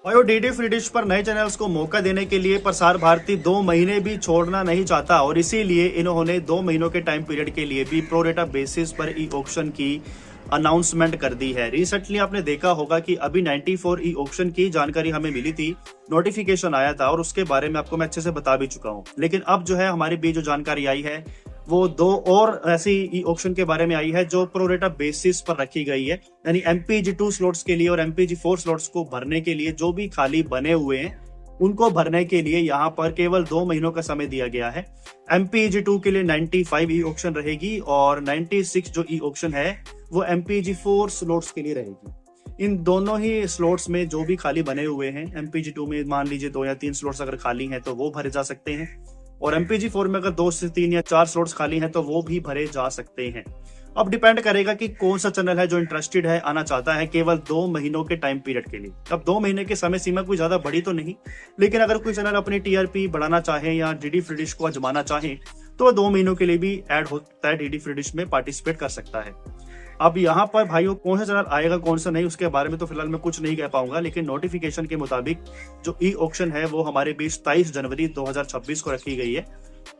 और DD free dish पर नए चैनल्स को मौका देने के लिए प्रसार भारती 2 महीने भी छोड़ना नहीं चाहता और इसीलिए इन्होंने 2 महीनों के टाइम पीरियड के लिए भी प्रोरेटा बेसिस पर ई ऑक्शन की अनाउंसमेंट कर दी है। रिसेंटली आपने देखा होगा कि अभी 94 ई ऑक्शन की जानकारी हमें मिली थी, नोटिफिकेशन आया था और उसके बारे में आपको मैं अच्छे से बता भी चुका हूं। लेकिन अब जो है हमारे बीच जो जानकारी आई है वो 2 और ऐसी ई ऑक्शन के बारे में आई है जो प्रोरेटा बेसिस पर रखी गई है, यानी MPG2 स्लॉट्स के लिए और MPG4 स्लॉट्स को भरने के लिए जो भी खाली बने हुए हैं उनको भरने के लिए यहाँ पर केवल 2 महीनों का समय दिया गया है। MPG2 के लिए 95 ई ऑक्शन रहेगी और 96 जो ई ऑक्शन है वो MPG4 स्लॉट्स के लिए रहेगी। इन दोनों ही स्लॉट्स में जो भी खाली बने हुए हैं, MPG2 में मान लीजिए 2 या 3 स्लॉट्स अगर खाली हैं तो वो भरे जा सकते हैं और MPG4 में अगर 2 से 3 या 4 स्लॉट्स खाली हैं तो वो भी भरे जा सकते हैं। अब डिपेंड करेगा कि कौन सा चैनल है जो इंटरेस्टेड है, आना चाहता है केवल 2 महीनों के टाइम पीरियड के लिए। अब 2 महीने की समय सीमा कोई ज्यादा बड़ी तो नहीं, लेकिन अगर कोई चैनल अपनी TRP बढ़ाना चाहे या डीडी फ्री डिश को आजमाना चाहे तो 2 महीनों के लिए भी ऐड होता है, डीडी फ्री डिश में पार्टिसिपेट कर सकता है। अब यहाँ पर भाइयों कौन सा चैनल आएगा कौन सा नहीं उसके बारे में तो फिलहाल मैं कुछ नहीं कह पाऊंगा, लेकिन नोटिफिकेशन के मुताबिक जो ई ऑक्शन है वो हमारे बीच 23 जनवरी 2026 को रखी गई है।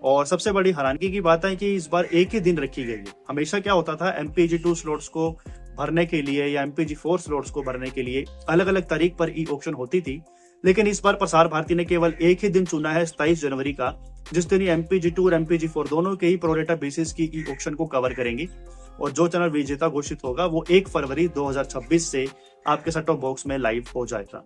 और सबसे बड़ी हैरानगी की बात है कि इस बार एक ही दिन रखी गई है। हमेशा क्या होता था, MPG2 स्लॉट्स को भरने के लिए या MPG4 स्लॉट्स को भरने के लिए अलग अलग तारीख पर ई ऑक्शन होती थी, लेकिन इस बार प्रसार भारती ने केवल एक ही दिन चुना है 27 जनवरी का, जिस दिन MPG2 और MPG4 दोनों के ही प्रोरेटा बेसिस की ई ऑक्शन को कवर करेंगे और जो चैनल विजेता घोषित होगा वो 1 फरवरी 2026 से आपके सेट टॉप बॉक्स में लाइव हो जाएगा।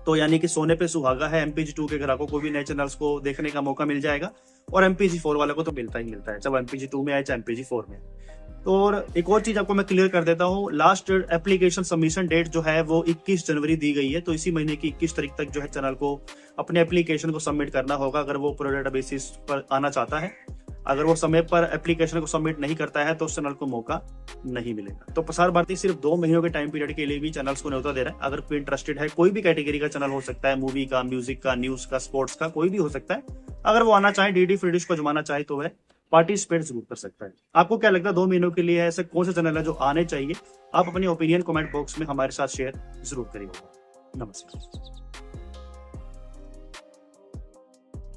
तो यानी कि सोने पे सुहागा है, MPG2 के ग्राहकों को भी नए चैनल्स को देखने का मौका मिल जाएगा और MPG4 वाले को तो मिलता ही मिलता है, चाहे MPG2 में आए चाहे MPG4 में। तो और एक और चीज आपको मैं क्लियर कर देता हूँ, लास्ट एप्लीकेशन सबमिशन डेट जो है वो 21 जनवरी दी गई है, तो इसी महीने की 21 तारीख तक जो है चैनल को अपने एप्लीकेशन को सबमिट करना होगा अगर वो प्रोरेटा बेसिस पर आना चाहता है। अगर वो समय पर एप्लीकेशन को सबमिट नहीं करता है तो उस चैनल को मौका नहीं मिलेगा। तो प्रसार भारती सिर्फ 2 महीनों के टाइम पीरियड के लिए भी चैनल्स को न्योता दे रहा है। अगर कोई इंटरेस्टेड है, कोई भी कैटेगरी का चैनल हो सकता है, मूवी का, म्यूजिक का, न्यूज का, स्पोर्ट्स का, कोई भी हो सकता है, अगर वो आना चाहे, डीडी फ्री डिश को जमाना चाहे तो वह पार्टिसिपेट जरूर कर सकता है। आपको क्या लगता है 2 महीनों के लिए ऐसे कौन सा चैनल है जो आने चाहिए? आप अपनी ओपिनियन कमेंट बॉक्स में हमारे साथ शेयर जरूर करिएगा। नमस्कार।